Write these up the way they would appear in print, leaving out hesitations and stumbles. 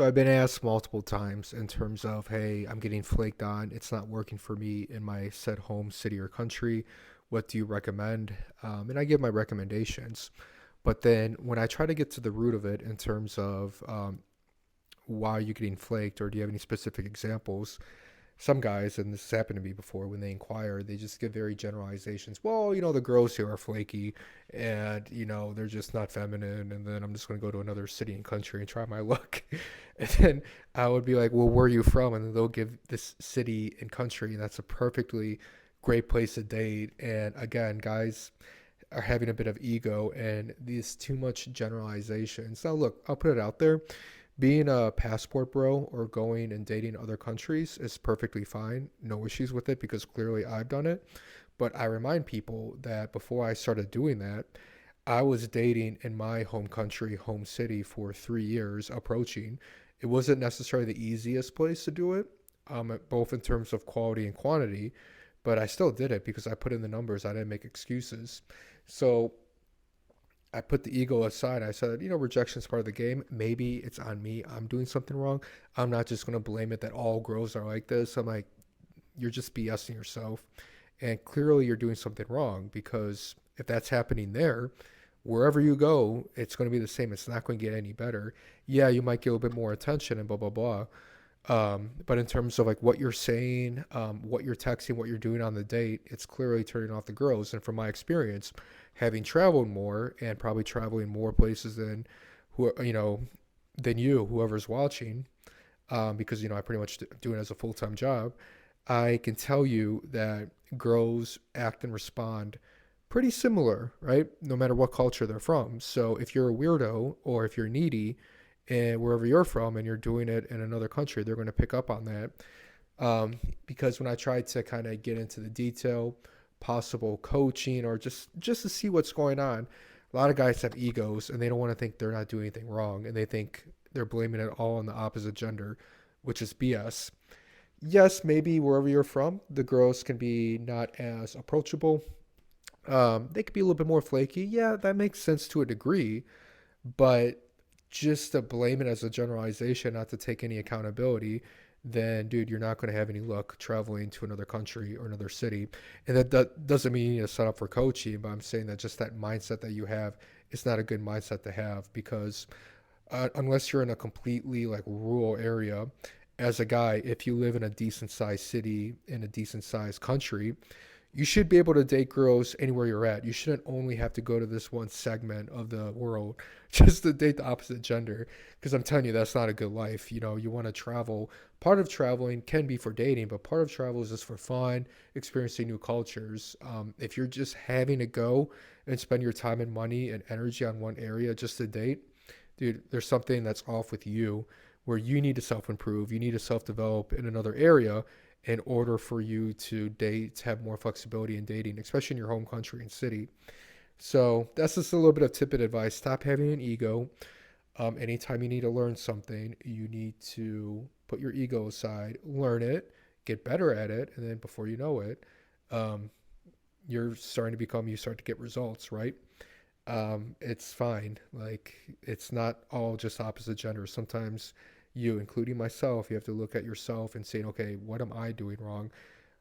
I've been asked multiple times in terms of, hey, I'm getting flaked on. It's not working for me in my said home city or country. What do you recommend? And I give my recommendations. But then when I try to get to the root of it in terms of why are you getting flaked or do you have any specific examples, some guys, and this has happened to me before, when they inquire, they just give very generalizations. Well, the girls here are flaky and, they're just not feminine. And then I'm just going to go to another city and country and try my luck. And then I would be like, well, where are you from? And then they'll give this city and country. And that's a perfectly great place to date. And again, guys are having a bit of ego and these too much generalizations. Now, look, I'll put it out there, being a passport bro or going and dating other countries is perfectly fine. No issues with it because clearly I've done it. But I remind people that before I started doing that, I was dating in my home country, home city for 3 years approaching. It wasn't necessarily the easiest place to do it, both in terms of quality and quantity, but I still did it because I put in the numbers. I didn't make excuses. So I put the ego aside. I said, rejection is part of the game. Maybe it's on me. I'm doing something wrong. I'm not just going to blame it that all girls are like this. I'm like, you're just BSing yourself. And clearly you're doing something wrong because if that's happening there, wherever you go, it's going to be the same. It's not going to get any better. Yeah, you might get a little bit more attention and blah, blah, blah. But in terms of like what you're saying, what you're texting, what you're doing on the date, it's clearly turning off the girls. And from my experience, having traveled more and probably traveling more places than who than you, whoever's watching, because I pretty much do it as a full time job. I can tell you that girls act and respond pretty similar, right? No matter what culture they're from. So if you're a weirdo or if you're needy, and wherever you're from and you're doing it in another country, they're going to pick up on that. Because when I tried to kind of get into the detail, possible coaching or just to see what's going on, a lot of guys have egos and they don't want to think they're not doing anything wrong and they think they're blaming it all on the opposite gender, which is BS. Yes, maybe wherever you're from, the girls can be not as approachable. They could be a little bit more flaky. Yeah, that makes sense to a degree, but just to blame it as a generalization, not to take any accountability, then dude, you're not going to have any luck traveling to another country or another city. And that doesn't mean you need to sign up for coaching, but I'm saying that just that mindset that you have is not a good mindset to have because unless you're in a completely like rural area, as a guy, if you live in a decent sized city in a decent sized country, you should be able to date girls anywhere you're at. You shouldn't only have to go to this one segment of the world just to date the opposite gender. Because I'm telling you, that's not a good life. You want to travel. Part of traveling can be for dating, but part of travel is just for fun, experiencing new cultures. If you're just having to go and spend your time and money and energy on one area just to date, dude, there's something that's off with you where you need to self improve. You need to self develop in another area in order for you to date, to have more flexibility in dating, especially in your home country and city. So that's just a little bit of tip and advice. Stop having an ego. Anytime you need to learn something, you need to put your ego aside, learn it, get better at it, and then before you know it, um, you start to get results, right? It's fine. Like, it's not all just opposite gender. Sometimes you, including myself, you have to look at yourself and say, okay, what am I doing wrong?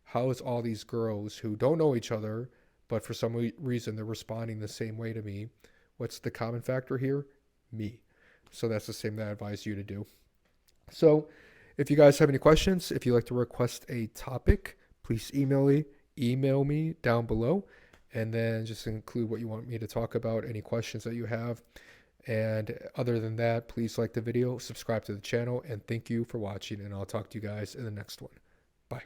How is all these girls who don't know each other, but for some reason they're responding the same way to me? What's the common factor here? Me. So that's the same that I advise you to do. So if you guys have any questions, if you'd like to request a topic, please email me down below and then just include what you want me to talk about, any questions that you have. And other than that, please like the video, subscribe to the channel, and thank you for watching. And I'll talk to you guys in the next one. Bye.